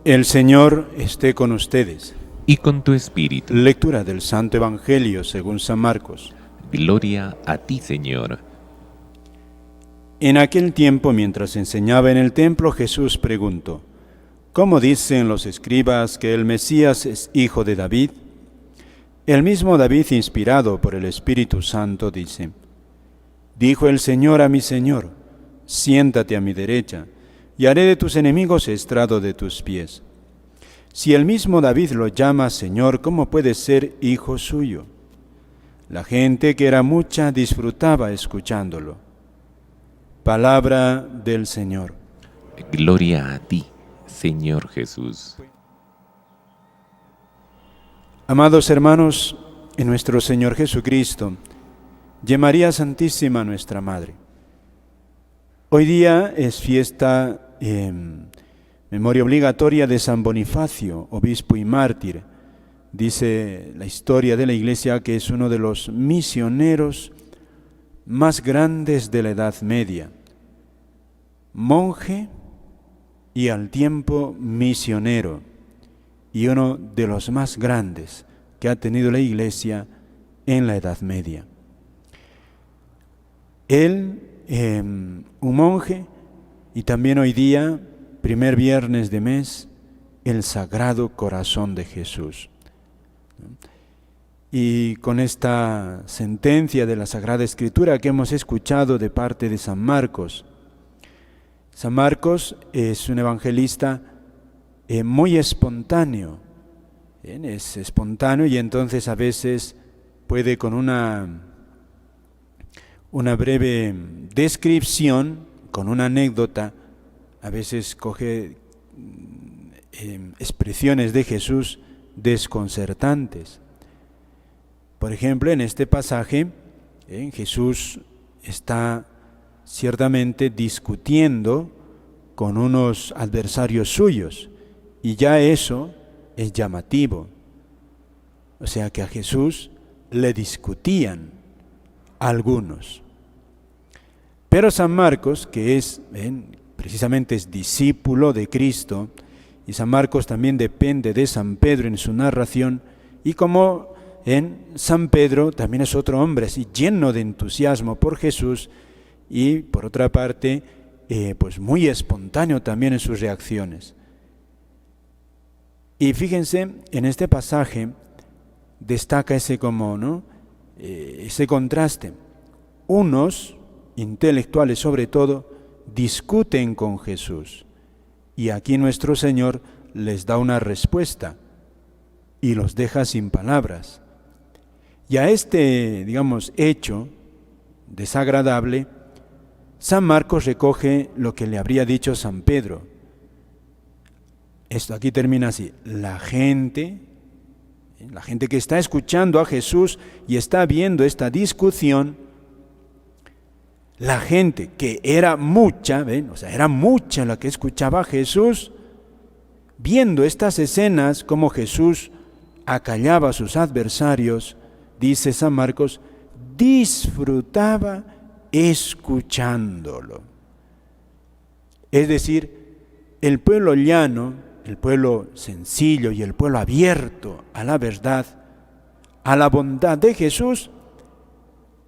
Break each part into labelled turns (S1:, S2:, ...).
S1: El Señor esté con ustedes.
S2: Y con tu espíritu.
S1: Lectura del Santo Evangelio según San Marcos.
S2: Gloria a ti, Señor.
S1: En aquel tiempo, mientras enseñaba en el templo, Jesús preguntó: ¿Cómo dicen los escribas que el Mesías es hijo de David? El mismo David, inspirado por el Espíritu Santo, dice: Dijo el Señor a mi Señor: siéntate a mi derecha, y haré de tus enemigos estrado de tus pies. Si el mismo David lo llama Señor, ¿cómo puede ser hijo suyo? La gente, que era mucha, disfrutaba escuchándolo. Palabra del Señor.
S2: Gloria a ti, Señor Jesús.
S1: Amados hermanos, en nuestro Señor Jesucristo, y en María Santísima, nuestra Madre. Hoy día es fiesta, memoria obligatoria de San Bonifacio, obispo y mártir. Dice la historia de la Iglesia que es uno de los misioneros más grandes de la Edad Media. Monje y al tiempo misionero, y uno de los más grandes que ha tenido la Iglesia en la Edad Media. Él, un monje, y también hoy día, primer viernes de mes, el Sagrado Corazón de Jesús. Y con esta sentencia de la Sagrada Escritura que hemos escuchado de parte de San Marcos es un evangelista muy espontáneo. Es espontáneo y entonces a veces puede con una breve descripción, con una anécdota, a veces coge expresiones de Jesús desconcertantes. Por ejemplo, en este pasaje, Jesús está ciertamente discutiendo con unos adversarios suyos, y ya eso es llamativo. O sea que a Jesús le discutían algunos. Pero San Marcos, que es, precisamente es discípulo de Cristo, y San Marcos también depende de San Pedro en su narración, y como en San Pedro también es otro hombre así lleno de entusiasmo por Jesús, y por otra parte, pues muy espontáneo también en sus reacciones. Y fíjense, en este pasaje destaca ese ese contraste. Unos, intelectuales sobre todo, discuten con Jesús, y aquí nuestro Señor les da una respuesta y los deja sin palabras. Y a este, hecho desagradable, San Marcos recoge lo que le habría dicho San Pedro. Esto aquí termina así: la gente que está escuchando a Jesús y está viendo esta discusión, la gente que era mucha, era mucha la que escuchaba a Jesús, viendo estas escenas, como Jesús acallaba a sus adversarios, dice San Marcos, disfrutaba escuchándolo. Es decir, el pueblo llano, el pueblo sencillo y el pueblo abierto a la verdad, a la bondad de Jesús,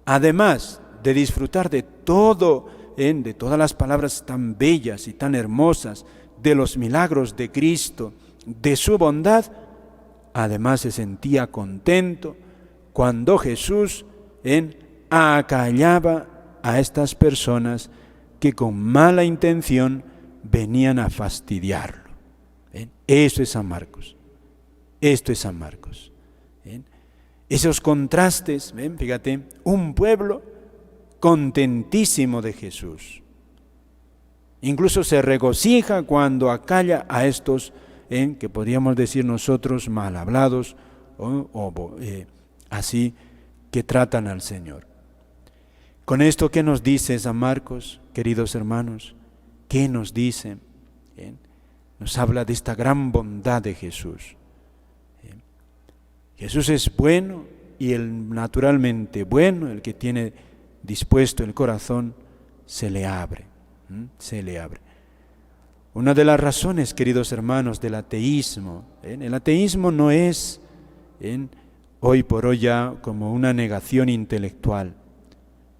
S1: además de disfrutar de todo, de todas las palabras tan bellas y tan hermosas, de los milagros de Cristo, de su bondad, además se sentía contento cuando Jesús acallaba a estas personas que con mala intención venían a fastidiarlo. Eso es San Marcos. Esto es San Marcos. Esos contrastes, fíjate, un pueblo contentísimo de Jesús. Incluso se regocija cuando acalla a estos, que podríamos decir nosotros, mal hablados así, que tratan al Señor. Con esto, ¿qué nos dice San Marcos, queridos hermanos? ¿Qué nos dice? Nos habla de esta gran bondad de Jesús. Jesús es bueno, y el naturalmente bueno, el que tiene dispuesto el corazón, se le abre. Una de las razones, queridos hermanos, del ateísmo, el ateísmo no es hoy por hoy ya como una negación intelectual,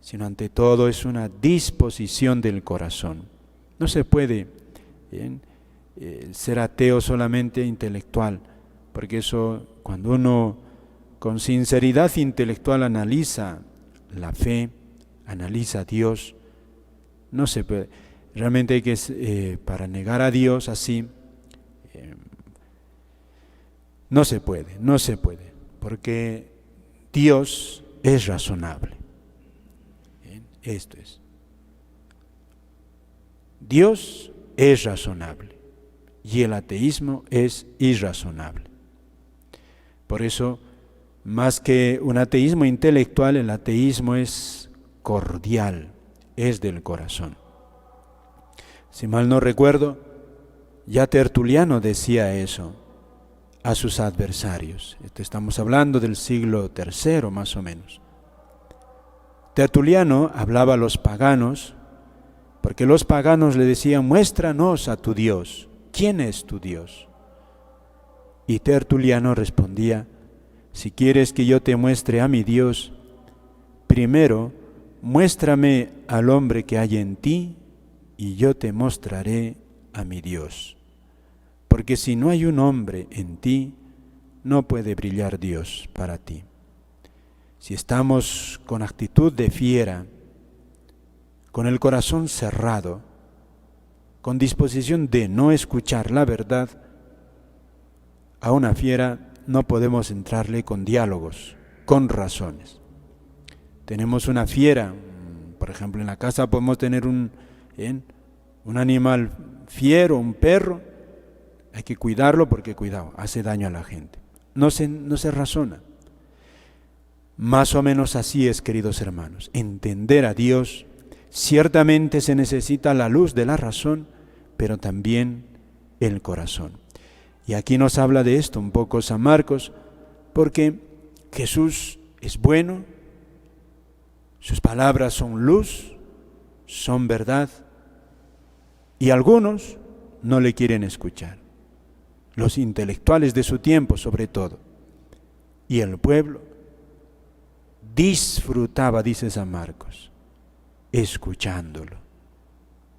S1: sino ante todo es una disposición del corazón. No se puede ser ateo solamente intelectual, porque eso, cuando uno con sinceridad intelectual analiza la fe, analiza a Dios, no se puede. Realmente hay que, para negar a Dios así, no se puede, porque Dios es razonable. Esto es. Dios es razonable y el ateísmo es irrazonable. Por eso, más que un ateísmo intelectual, el ateísmo es cordial, es del corazón. Si mal no recuerdo, ya Tertuliano decía eso a sus adversarios. Estamos hablando del siglo III más o menos. Tertuliano hablaba a los paganos, porque los paganos le decían: muéstranos a tu Dios. ¿Quién es tu Dios? Y Tertuliano respondía: si quieres que yo te muestre a mi Dios, primero muéstrame al hombre que hay en ti, y yo te mostraré a mi Dios. Porque si no hay un hombre en ti, no puede brillar Dios para ti. Si estamos con actitud de fiera, con el corazón cerrado, con disposición de no escuchar la verdad, a una fiera no podemos entrarle con diálogos, con razones. Tenemos una fiera, por ejemplo, en la casa podemos tener un animal fiero, un perro, hay que cuidarlo porque, cuidado, hace daño a la gente. No se razona. Más o menos así es, queridos hermanos. Entender a Dios, ciertamente se necesita la luz de la razón, pero también el corazón. Y aquí nos habla de esto un poco San Marcos, porque Jesús es bueno, sus palabras son luz, son verdad, y algunos no le quieren escuchar. Los intelectuales de su tiempo, sobre todo. Y el pueblo disfrutaba, dice San Marcos, escuchándolo.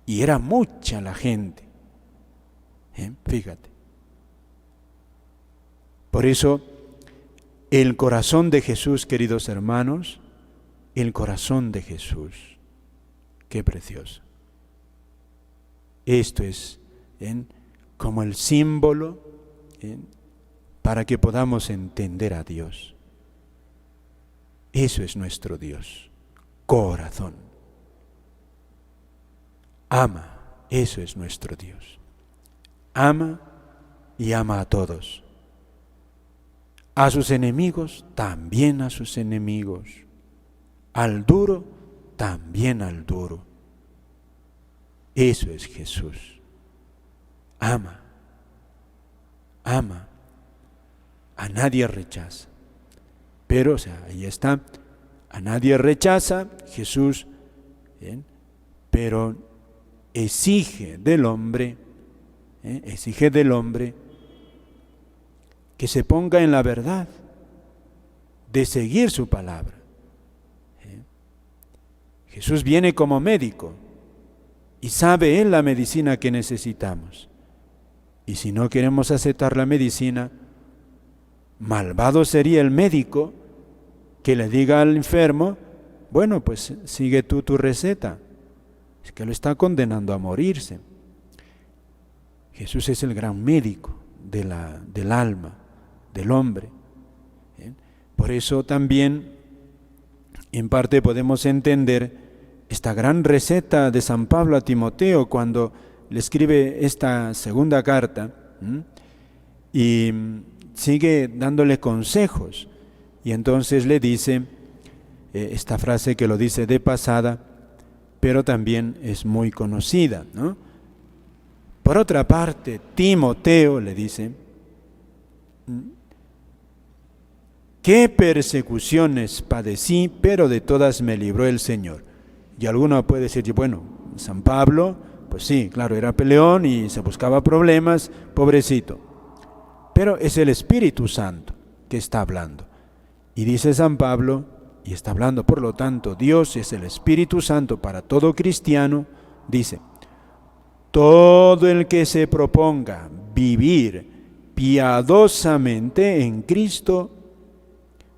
S1: Y era mucha la gente. Fíjate. Por eso, el corazón de Jesús, queridos hermanos, el corazón de Jesús, qué precioso. Esto es como el símbolo para que podamos entender a Dios. Eso es nuestro Dios, corazón. Ama, eso es nuestro Dios. Ama y ama a todos. A sus enemigos, también a sus enemigos. Al duro, también al duro. Eso es Jesús. Ama, ama. A nadie rechaza. Pero, ahí está. A nadie rechaza Jesús, pero exige del hombre que se ponga en la verdad, de seguir su palabra. Jesús viene como médico y sabe Él la medicina que necesitamos. Y si no queremos aceptar la medicina, malvado sería el médico que le diga al enfermo: bueno, pues sigue tú tu receta. Es que lo está condenando a morirse. Jesús es el gran médico del alma, del hombre. Por eso también, en parte, podemos entender esta gran receta de San Pablo a Timoteo cuando le escribe esta segunda carta, y sigue dándole consejos. Y entonces le dice esta frase que lo dice de pasada, pero también es muy conocida, ¿no? Por otra parte, Timoteo le dice: ¿qué persecuciones padecí? Pero de todas me libró el Señor. Y alguno puede decir: bueno, San Pablo pues sí, claro, era peleón y se buscaba problemas, pobrecito. Pero es el Espíritu Santo que está hablando. Y dice San Pablo, y está hablando, por lo tanto, Dios es el Espíritu Santo para todo cristiano, dice, todo el que se proponga vivir piadosamente en Cristo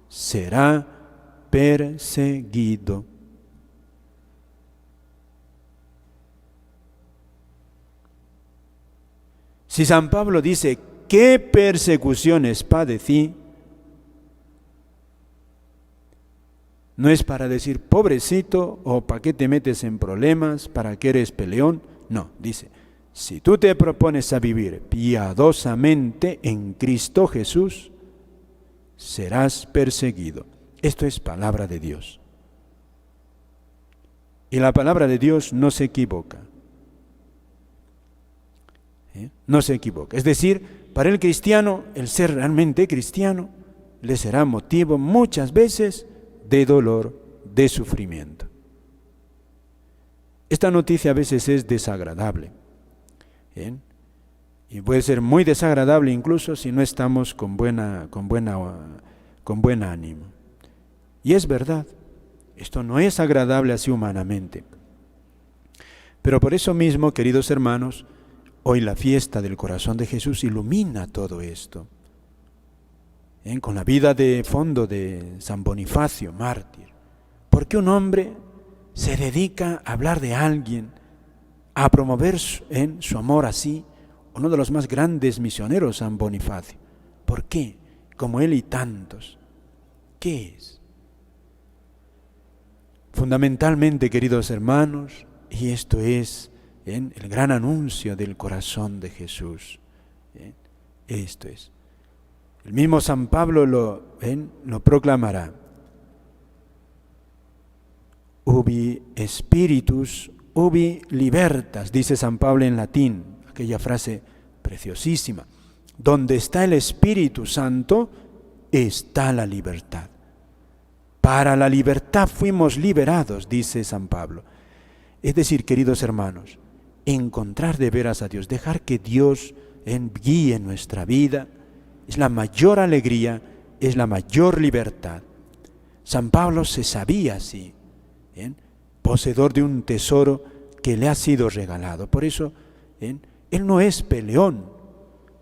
S1: será perseguido. Si San Pablo dice, ¿qué persecuciones padecí? No es para decir, pobrecito, o para qué te metes en problemas, para qué eres peleón. No, dice, si tú te propones a vivir piadosamente en Cristo Jesús, serás perseguido. Esto es palabra de Dios. Y la palabra de Dios no se equivoca. No se equivoca. Es decir, para el cristiano, el ser realmente cristiano, le será motivo muchas veces de dolor, de sufrimiento. Esta noticia a veces es desagradable. ¿Bien? Y puede ser muy desagradable incluso si no estamos con buen ánimo. Y es verdad, esto no es agradable así humanamente. Pero por eso mismo, queridos hermanos, hoy la fiesta del corazón de Jesús ilumina todo esto. Con la vida de fondo de San Bonifacio, mártir. Porque un hombre se dedica a hablar de alguien, a promover su amor así, uno de los más grandes misioneros, San Bonifacio. ¿Por qué? Como él y tantos. ¿Qué es? Fundamentalmente, queridos hermanos, y esto es el gran anuncio del corazón de Jesús. Esto es. El mismo San Pablo lo proclamará. Ubi spiritus, ubi libertas, dice San Pablo en latín, aquella frase preciosísima. Donde está el Espíritu Santo, está la libertad. Para la libertad fuimos liberados, dice San Pablo. Es decir, queridos hermanos, encontrar de veras a Dios, dejar que Dios guíe nuestra vida, es la mayor alegría, es la mayor libertad. San Pablo se sabía así, poseedor de un tesoro que le ha sido regalado. Por eso, él no es peleón,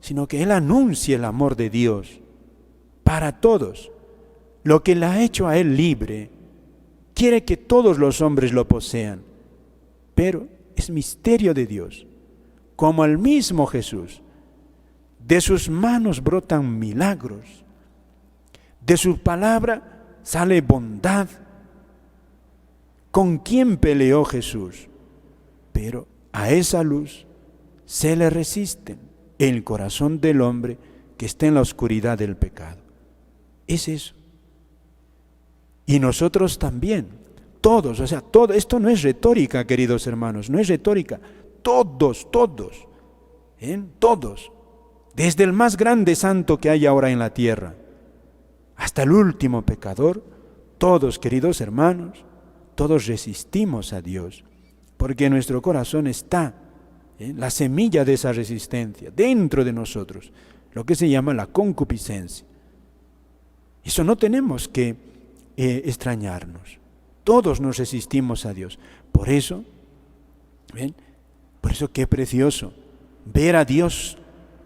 S1: sino que él anuncia el amor de Dios para todos. Lo que le ha hecho a él libre, quiere que todos los hombres lo posean, pero es misterio de Dios, como el mismo Jesús. De sus manos brotan milagros, de su palabra sale bondad. ¿Con quién peleó Jesús? Pero a esa luz se le resiste el corazón del hombre que está en la oscuridad del pecado. Es eso. Y nosotros también, todos, o sea, todo, esto no es retórica, queridos hermanos, no es retórica. Todos, todos, desde el más grande santo que hay ahora en la tierra, hasta el último pecador, todos, queridos hermanos, todos resistimos a Dios, porque en nuestro corazón está la semilla de esa resistencia, dentro de nosotros, lo que se llama la concupiscencia. Eso no tenemos que extrañarnos. Todos nos resistimos a Dios. Por eso, por eso qué precioso ver a Dios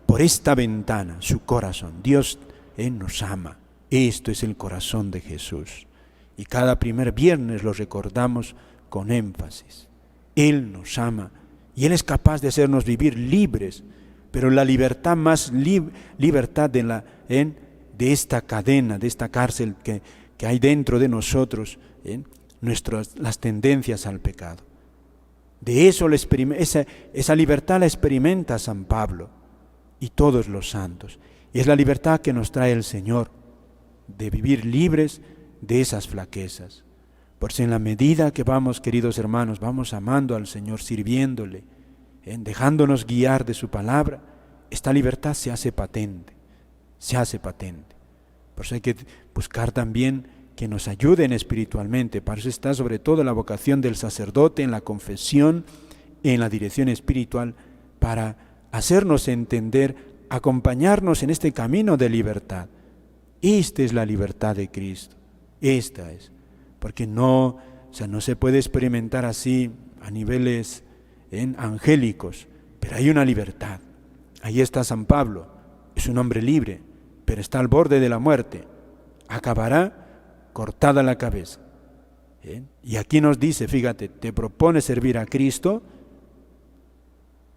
S1: por esta ventana, su corazón. Dios nos ama. Esto es el corazón de Jesús. Y cada primer viernes lo recordamos con énfasis. Él nos ama y Él es capaz de hacernos vivir libres, pero la libertad más libertad de esta cadena, de esta cárcel que hay dentro de nosotros, las tendencias al pecado. De eso esa libertad la experimenta San Pablo y todos los santos. Y es la libertad que nos trae el Señor, de vivir libres de esas flaquezas. Por si en la medida que vamos, queridos hermanos, vamos amando al Señor, sirviéndole, dejándonos guiar de su palabra, esta libertad se hace patente, Por eso hay que buscar también que nos ayuden espiritualmente. Para eso está sobre todo la vocación del sacerdote en la confesión, en la dirección espiritual para hacernos entender, acompañarnos en este camino de libertad. Esta es la libertad de Cristo, esta es, porque no se puede experimentar así a niveles angélicos, pero hay una libertad. Ahí está San Pablo, es un hombre libre, pero está al borde de la muerte, acabará cortada la cabeza. Y aquí nos dice, fíjate, te propones servir a Cristo,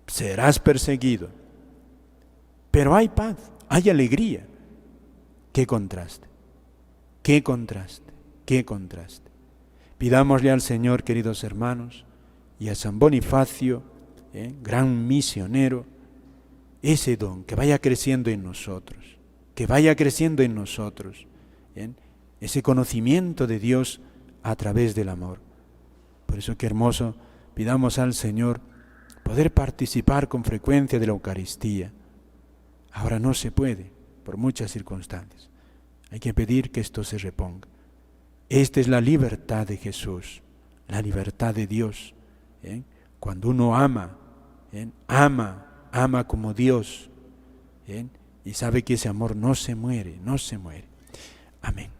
S1: serás perseguido, pero hay paz, hay alegría. ¡Qué contraste! ¡Qué contraste! ¡Qué contraste! Pidámosle al Señor, queridos hermanos, y a San Bonifacio, gran misionero, ese don que vaya creciendo en nosotros, ese conocimiento de Dios a través del amor. Por eso, qué hermoso, pidamos al Señor poder participar con frecuencia de la Eucaristía. Ahora no se puede, por muchas circunstancias. Hay que pedir que esto se reponga. Esta es la libertad de Jesús, la libertad de Dios. Cuando uno ama, ama como Dios, y sabe que ese amor no se muere. Amén.